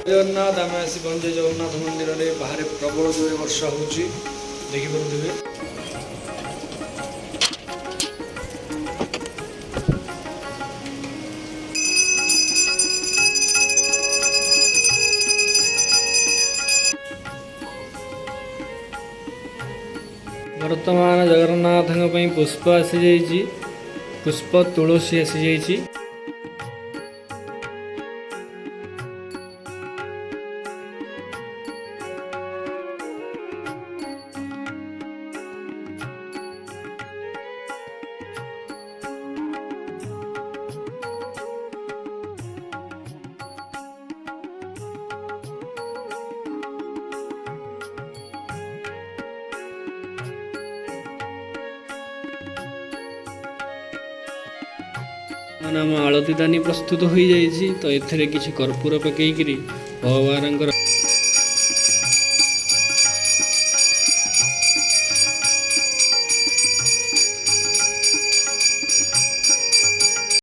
जगन्नाथ आम आसी पहुंचे जगन्नाथ मंदिर में बाहर प्रबल जोर वर्षा हो देखिपे। वर्तमान जगन्नाथ पुष्प आसी जाइए, पुष्प तुलसी आसी जाइए। आम आलती दानी प्रस्तुत हो जाइए, तो एथे किसी कर्पूर पकईकरी भगवान